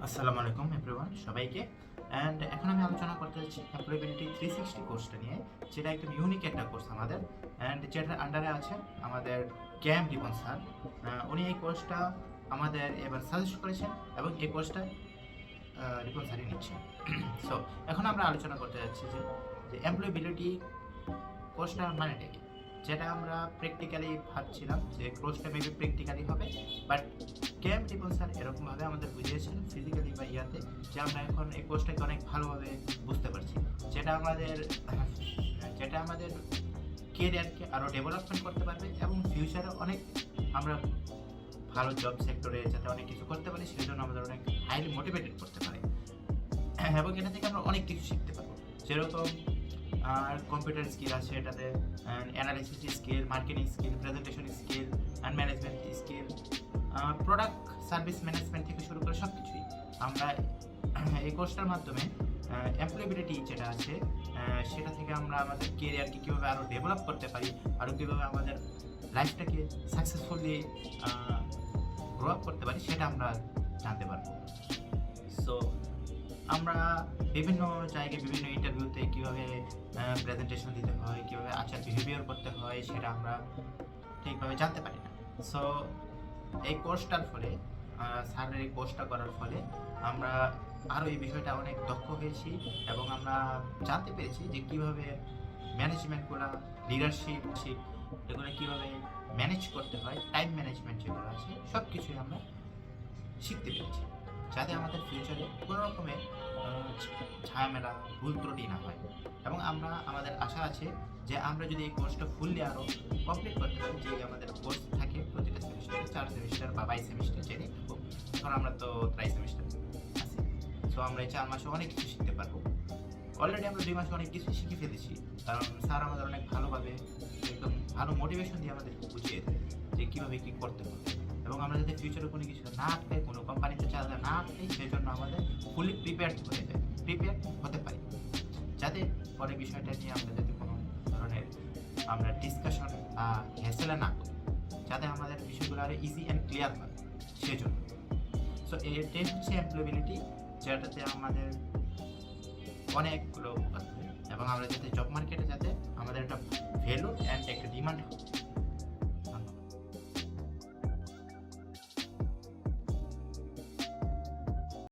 আসসালামু আলাইকুম এভরিওয়ান সবাইকে। অ্যান্ড এখন আমি আলোচনা করতে যাচ্ছি এমপ্লয়েবিলিটি 360 কোর্সটা নিয়ে, যেটা একদম ইউনিক একটা কোর্স আমাদের, অ্যান্ড যেটার আন্ডারে আছে আমাদের ক্যাম রিপন স্যার। উনি এই কোর্সটা আমাদের এবার সাজেস্ট করেছেন এবং এই কোর্সটা রিপন স্যারই নিচ্ছেন। সো এখন আমরা আলোচনা করতে যাচ্ছি যে এমপ্লয়েবিলিটি কোর্সটা মানেটা কি, যেটা আমরা প্র্যাকটিক্যালি ভাবছিলাম যে কোর্সটা মেবি প্র্যাকটিক্যালি হবে, বাট কেএম রিপন স্যার এরকমভাবে আমাদের বুঝিয়েছেন ফিজিক্যালি বা ইয়াতে, যে আমরা এখন এই কোর্সটাকে অনেক ভালোভাবে বুঝতে পারছি, যেটা আমাদের যেটা আমাদের কেরিয়ারকে আরও ডেভেলপমেন্ট করতে পারবে এবং ফিউচারে অনেক আমরা ভালো জব সেক্টরে যাতে অনেক কিছু করতে পারি, সেই জন্য আমাদের অনেক হাইলি মোটিভেটেড করতে পারে। এবং এটা থেকে আমরা অনেক কিছু শিখতে পারবো, যেরকম আর কম্পিউটার স্কিল আছে এটাতে, analysis skill, marketing skill, presentation skill, and management skill, product service management থেকে শুরু করে সব কিছুই আমরা এই কোর্সটার মাধ্যমে এমপ্লয়েবিলিটি যেটা আছে সেটা থেকে আমরা আমাদের কেরিয়ারকে কীভাবে আরও ডেভেলপ করতে পারি, আরও কীভাবে আমাদের লাইফটাকে সাকসেসফুলি গ্রো আপ করতে পারি, সেটা আমরা জানতে পারবো। সো আমরা বিভিন্ন জায়গায় বিভিন্ন ইন্টারভিউতে কীভাবে প্রেজেন্টেশন দিতে হয়, কীভাবে আচার বিহেভিয়ার করতে হয়, সেটা আমরা ঠিকভাবে জানতে পারি না। সো এই কোর্সটার ফলে, স্যারের এই কোর্সটা করার ফলে আমরা আরও এই বিষয়টা অনেক দক্ষ হয়েছি এবং আমরা জানতে পেরেছি যে কীভাবে ম্যানেজমেন্টগুলো, লিডারশিপ এগুলো কীভাবে ম্যানেজ করতে হয়, টাইম ম্যানেজমেন্ট যেগুলো আছে সব কিছুই আমরা শিখতে পেরেছি, যাতে আমাদের ফিউচারে কোনো রকমের ঝামেলা, ভুল ত্রুটি না হয়। এবং আমাদের আশা আছে যে আমরা যদি এই কোর্সটা ফুললি আরও কমপ্লিট করতে পারি, যে আমাদের কোর্স থাকে প্রতিটা সেমিস্টারে 4 সেমিস্টার বা 22 সেমিস্টার যেটাই থাকুক, এখন আমরা তো ট্রাই সেমিস্টার আছি। সো আমরা এই 4 মাসে অনেক কিছু শিখতে পারবো। অলরেডি আমরা 2 মাসে অনেক কিছু শিখে ফেলেছি, কারণ স্যার আমাদের অনেক ভালোভাবে একদম ভালো মোটিভেশন দিয়ে আমাদেরকে বুঝিয়ে দেয় যে কীভাবে কী করতে হবে, এবং আমরা যাতে ফিউচারে কোনো কিছু না আটকাই, কোনো কোম্পানিতে চাঁদা না আটকাই, সেই জন্য আমাদের ফুলি প্রিপেয়ার হতে পারি, যাতে পরে বিষয়টা নিয়ে আমরা যাতে কোনো ধরনের আমরা ডিসকাশন বা হ্যাসেলে না করি, যাতে আমাদের বিষয়গুলো আরও ইজি অ্যান্ড ক্লিয়ার হয় সেজন্য। সো এটাই হচ্ছে এমপ্লয়েবিলিটি, যেটাতে আমাদের অনেকগুলো উপকার হবে এবং আমরা যাতে জব মার্কেটে যাতে আমাদের একটা ভ্যালু অ্যান্ড একটা ডিমান্ড